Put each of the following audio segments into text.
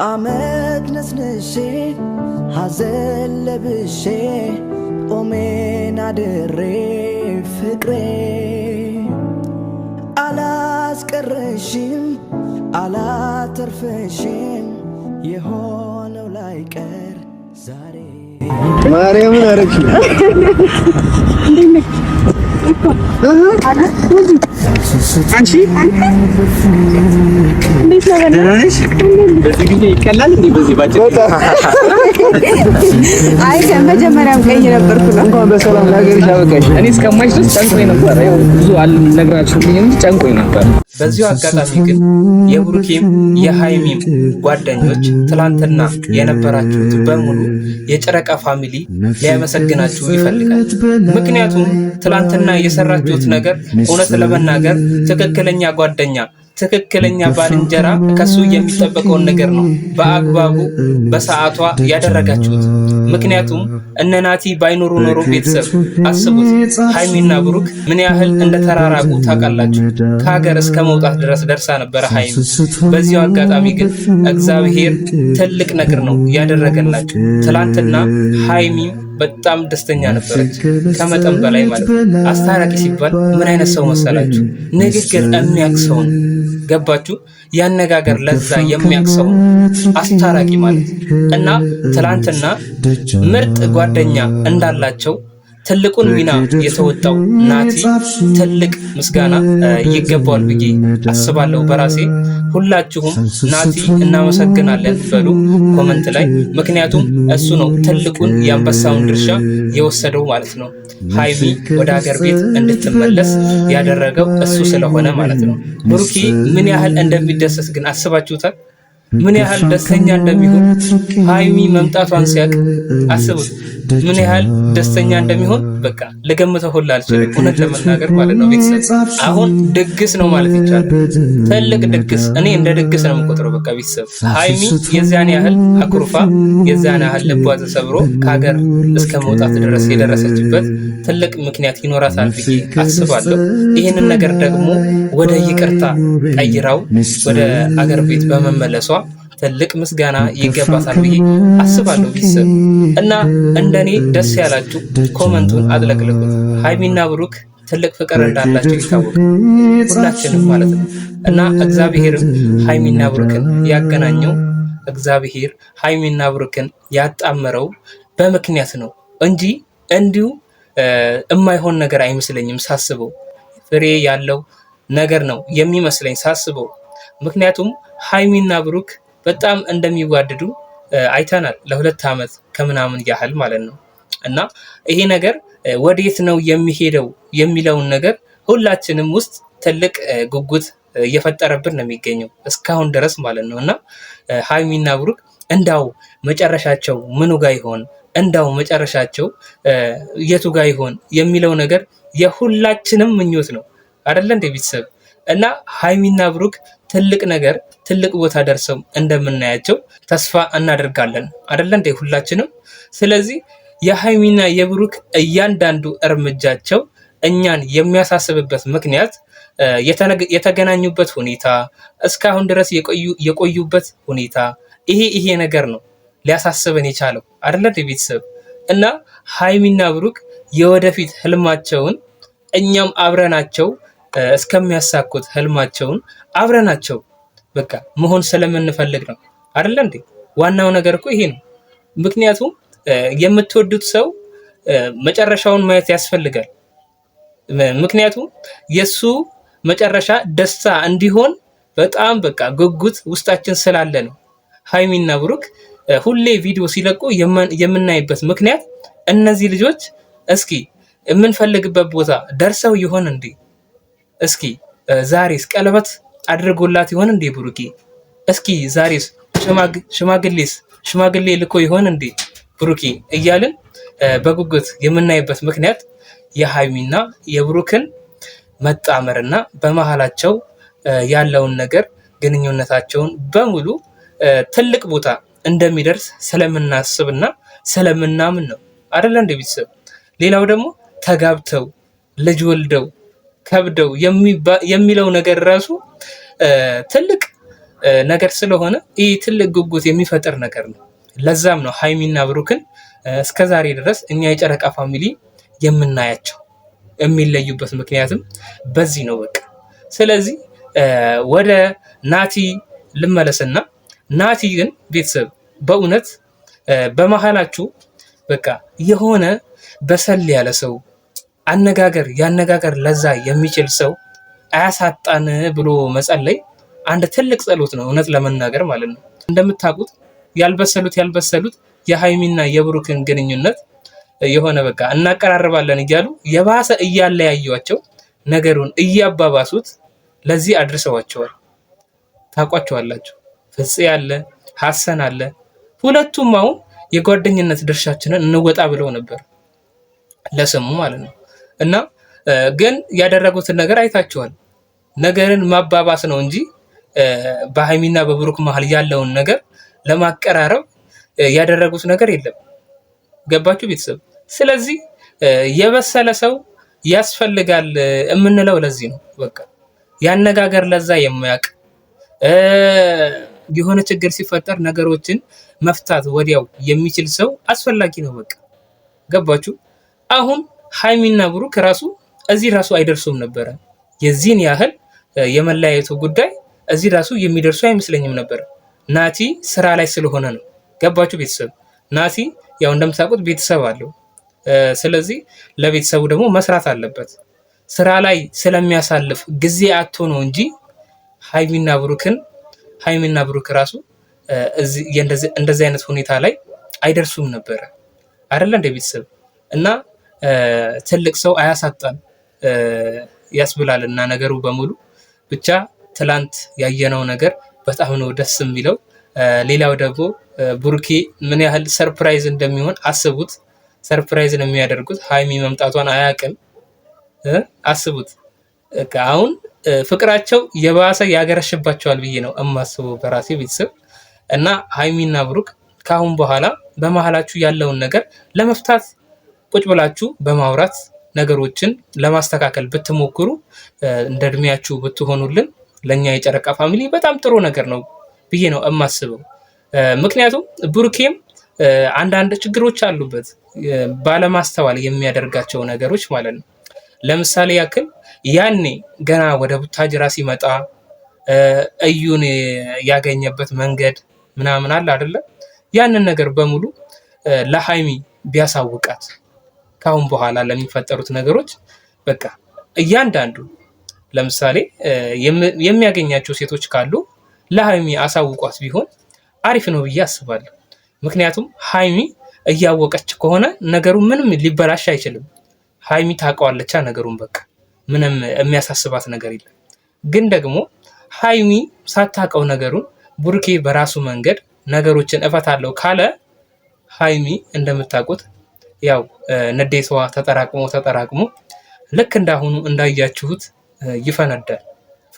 አመድ ነስንሼ ሐዘን ለብሼ ኦሜን አድሬ ፍቅሬ አላስቀረሽም አላተርፈሽም የሆነው ላይቀር ዛሬ ማርያምን አረክሽ አንቺ እንዴት ነሽ? በዚህ ጊዜ ይቀላል እንዴ? በዚህ ባጭር አይ ከመጀመሪያም ቀይ ነበርኩ ነው። እንኳን በሰላም ለሀገርሽ አበቃሽ። እኔ እስከማይሽ ድረስ ጨንቆኝ ነበር። ያው ብዙ አልነግራችሁልኝ እንጂ ጨንቆኝ ነበር። በዚሁ አጋጣሚ ግን የብሩኬም የሃይሚም ጓደኞች ትላንትና የነበራችሁት በሙሉ የጨረቃ ፋሚሊ ሊያመሰግናችሁ ይፈልጋል። ምክንያቱም ትላንትና የሰራችሁት ነገር እውነት ለመናገር ትክክለኛ ጓደኛ ትክክለኛ ባልንጀራ ከሱ የሚጠበቀውን ነገር ነው በአግባቡ በሰዓቷ ያደረጋችሁት። ምክንያቱም እነ ናቲ ባይኖሩ ኖሮ ቤተሰብ አስቡት ሃይሚና ብሩክ ምን ያህል እንደተራራቁ ታውቃላችሁ። ከሀገር እስከ መውጣት ድረስ ደርሳ ነበረ ሃይሚ። በዚሁ አጋጣሚ ግን እግዚአብሔር ትልቅ ነገር ነው ያደረገላችሁ። ትላንትና ሃይሚ በጣም ደስተኛ ነበረች ከመጠን በላይ ማለት ነው። አስታራቂ ሲባል ምን አይነት ሰው መሰላችሁ? ንግግር የሚያክሰው ገባችሁ? ያነጋገር ለዛ የሚያክሰው አስታራቂ ማለት እና ትላንትና ምርጥ ጓደኛ እንዳላቸው ትልቁን ሚና የተወጣው ናቲ ትልቅ ምስጋና ይገባዋል ብዬ አስባለሁ በራሴ። ሁላችሁም ናቲ እናመሰግናለን በሉ ኮመንት ላይ። ምክንያቱም እሱ ነው ትልቁን የአንበሳውን ድርሻ የወሰደው ማለት ነው። ሃይሚ ወደ ሀገር ቤት እንድትመለስ ያደረገው እሱ ስለሆነ ማለት ነው። ብሩኬ ምን ያህል እንደሚደሰት ግን አስባችሁታል? ምን ያህል ደስተኛ እንደሚሆን ሃይሚ መምጣቷን ሲያቅ አስቡት። ምን ያህል ደስተኛ እንደሚሆን በቃ ለገምተው ሁላ አልችልም እውነት ለመናገር ማለት ነው። ቤተሰብ አሁን ድግስ ነው ማለት ይቻላል። ትልቅ ድግስ፣ እኔ እንደ ድግስ ነው የምቆጥረው። በቃ ቤተሰብ ሃይሚ የዛን ያህል አኩርፋ የዛን ያህል ልቧ ተሰብሮ ከሀገር እስከ መውጣት ድረስ የደረሰችበት ትልቅ ምክንያት ይኖራታል ብዬ አስባለሁ። ይህንን ነገር ደግሞ ወደ ይቅርታ ቀይራው ወደ አገር ቤት በመመለሷ ትልቅ ምስጋና ይገባታል ብዬ አስባለሁ ቤተሰብ። እና እንደኔ ደስ ያላችሁ ኮመንቱን አጥለቅልቁት። ሃይሚና ብሩክ ትልቅ ፍቅር እንዳላቸው ይታወቃል ሁላችንም ማለት ነው። እና እግዚአብሔርም ሃይሚና ብሩክን ያገናኘው እግዚአብሔር ሃይሚና ብሩክን ያጣመረው በምክንያት ነው እንጂ እንዲሁ የማይሆን ነገር አይመስለኝም ሳስበው። ፍሬ ያለው ነገር ነው የሚመስለኝ ሳስበው። ምክንያቱም ሃይሚና ብሩክ በጣም እንደሚዋደዱ አይተናል ለ2 ዓመት ከምናምን ያህል ማለት ነው። እና ይሄ ነገር ወዴት ነው የሚሄደው የሚለውን ነገር ሁላችንም ውስጥ ትልቅ ጉጉት እየፈጠረብን ነው የሚገኘው እስካሁን ድረስ ማለት ነው። እና ሃይሚና ብሩክ እንዳው መጨረሻቸው ምኑ ጋር ይሆን፣ እንዳው መጨረሻቸው የቱ ጋር ይሆን የሚለው ነገር የሁላችንም ምኞት ነው አይደለ እንደ ቤተሰብ። እና ሃይሚና ብሩክ ትልቅ ነገር ትልቅ ቦታ ደርሰው እንደምናያቸው ተስፋ እናደርጋለን አይደለ እንደ ሁላችንም። ስለዚህ የሃይሚና የብሩክ እያንዳንዱ እርምጃቸው እኛን የሚያሳስብበት ምክንያት የተገናኙበት ሁኔታ፣ እስካሁን ድረስ የቆዩበት ሁኔታ ይሄ ነገር ነው ሊያሳስበን የቻለው አይደለ እንደ ቤተሰብ። እና ሃይሚና ብሩክ የወደፊት ህልማቸውን እኛም አብረናቸው እስከሚያሳኩት ህልማቸውን አብረናቸው በቃ መሆን ስለምንፈልግ ነው አይደለ እንዴ? ዋናው ነገር እኮ ይሄ ነው። ምክንያቱም የምትወዱት ሰው መጨረሻውን ማየት ያስፈልጋል። ምክንያቱም የሱ መጨረሻ ደስታ እንዲሆን በጣም በቃ ጉጉት ውስጣችን ስላለ ነው። ሃይሚና ብሩክ ሁሌ ቪዲዮ ሲለቁ የምናይበት ምክንያት እነዚህ ልጆች እስኪ የምንፈልግበት ቦታ ደርሰው ይሆን እንዴ? እስኪ ዛሬስ ቀለበት አድርጎላት ይሆን እንዴ ብሩኬ? እስኪ ዛሬስ ሽማግሌ ልኮ ይሆን እንዴ ብሩኬ እያልን በጉጉት የምናይበት ምክንያት የሃይሚና የብሩክን መጣመርና በመሃላቸው ያለውን ነገር ግንኙነታቸውን በሙሉ ትልቅ ቦታ እንደሚደርስ ስለምናስብና ስለምናምን ነው አይደለ እንደ ቤተሰብ። ሌላው ደግሞ ተጋብተው ልጅ ወልደው ከብደው የሚለው ነገር ራሱ ትልቅ ነገር ስለሆነ ይህ ትልቅ ጉጉት የሚፈጥር ነገር ነው። ለዛም ነው ሀይሚና ብሩክን እስከዛሬ ድረስ እኛ የጨረቃ ፋሚሊ የምናያቸው። የሚለዩበት ምክንያትም በዚህ ነው በቃ። ስለዚህ ወደ ናቲ ልመለስና ናቲ ግን ቤተሰብ በእውነት በመሃላችሁ በቃ የሆነ በሰል ያለ ሰው ያነጋገር ለዛ የሚችል ሰው አያሳጣን ብሎ መጸለይ አንድ ትልቅ ጸሎት ነው፣ እውነት ለመናገር ማለት ነው። እንደምታውቁት ያልበሰሉት የሀይሚና የብሩክን ግንኙነት የሆነ በቃ እናቀራርባለን እያሉ የባሰ እያለያዩዋቸው ነገሩን እያባባሱት ለዚህ አድርሰዋቸዋል። ታውቋቸዋላችሁ። ፍፄ አለ፣ ሀሰን አለ። ሁለቱም አሁን የጓደኝነት ድርሻችንን እንወጣ ብለው ነበር ለስሙ ማለት ነው። እና ግን ያደረጉትን ነገር አይታችኋል። ነገርን ማባባስ ነው እንጂ በሀይሚና በብሩክ መሀል ያለውን ነገር ለማቀራረብ ያደረጉት ነገር የለም። ገባችሁ ቤተሰብ? ስለዚህ የበሰለ ሰው ያስፈልጋል የምንለው ለዚህ ነው። በቃ ያነጋገር ለዛ የሚያውቅ የሆነ ችግር ሲፈጠር ነገሮችን መፍታት ወዲያው የሚችል ሰው አስፈላጊ ነው። በቃ ገባችሁ? አሁን ሀይሚና ብሩክ ራሱ እዚህ ራሱ አይደርሱም ነበረ። የዚህን ያህል የመለያየቱ ጉዳይ እዚህ ራሱ የሚደርሱ አይመስለኝም ነበር። ናቲ ስራ ላይ ስለሆነ ነው። ገባችሁ ቤተሰብ? ናቲ ያው እንደምታውቁት ቤተሰብ አለው። ስለዚህ ለቤተሰቡ ደግሞ መስራት አለበት። ስራ ላይ ስለሚያሳልፍ ጊዜ አጥቶ ነው እንጂ ሀይሚና ብሩክ ራሱ እንደዚህ አይነት ሁኔታ ላይ አይደርሱም ነበረ አይደለ እንደ ቤተሰብ። እና ትልቅ ሰው አያሳጣን ያስብላል። እና ነገሩ በሙሉ ብቻ ትላንት ያየነው ነገር በጣም ነው ደስ የሚለው። ሌላው ደግሞ ብሩኬ ምን ያህል ሰርፕራይዝ እንደሚሆን አስቡት። ሰርፕራይዝን የሚያደርጉት ሀይሚ መምጣቷን አያውቅም። አስቡት። አሁን ፍቅራቸው የባሰ ያገረሽባቸዋል ብዬ ነው እማስበው በራሴ ቤተሰብ። እና ሀይሚና ብሩክ ካሁን በኋላ በመሀላችሁ ያለውን ነገር ለመፍታት ቁጭ ብላችሁ በማውራት ነገሮችን ለማስተካከል ብትሞክሩ እንደ እድሜያችሁ ብትሆኑልን ለኛ የጨረቃ ፋሚሊ በጣም ጥሩ ነገር ነው ብዬ ነው እማስበው። ምክንያቱም ብሩኬም አንዳንድ ችግሮች አሉበት ባለማስተዋል የሚያደርጋቸው ነገሮች ማለት ነው። ለምሳሌ ያክል ያኔ ገና ወደ ቡታጅራ ሲመጣ እዩን ያገኘበት መንገድ ምናምን አለ አይደለ? ያንን ነገር በሙሉ ለሀይሚ ቢያሳውቃት ካሁን በኋላ ለሚፈጠሩት ነገሮች በቃ እያንዳንዱ ለምሳሌ የሚያገኛቸው ሴቶች ካሉ ለሀይሚ አሳውቋት ቢሆን አሪፍ ነው ብዬ አስባለሁ። ምክንያቱም ሀይሚ እያወቀች ከሆነ ነገሩ ምንም ሊበላሽ አይችልም። ሀይሚ ታውቀዋለች ነገሩን፣ በቃ ምንም የሚያሳስባት ነገር የለም። ግን ደግሞ ሀይሚ ሳታውቀው ነገሩን ብሩኬ በራሱ መንገድ ነገሮችን እፈታለሁ ካለ ሀይሚ እንደምታውቁት ያው ንዴቷ ተጠራቅሞ ልክ እንዳሁኑ እንዳያችሁት ይፈነዳል።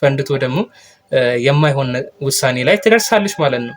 ፈንድቶ ደግሞ የማይሆን ውሳኔ ላይ ትደርሳለች ማለት ነው።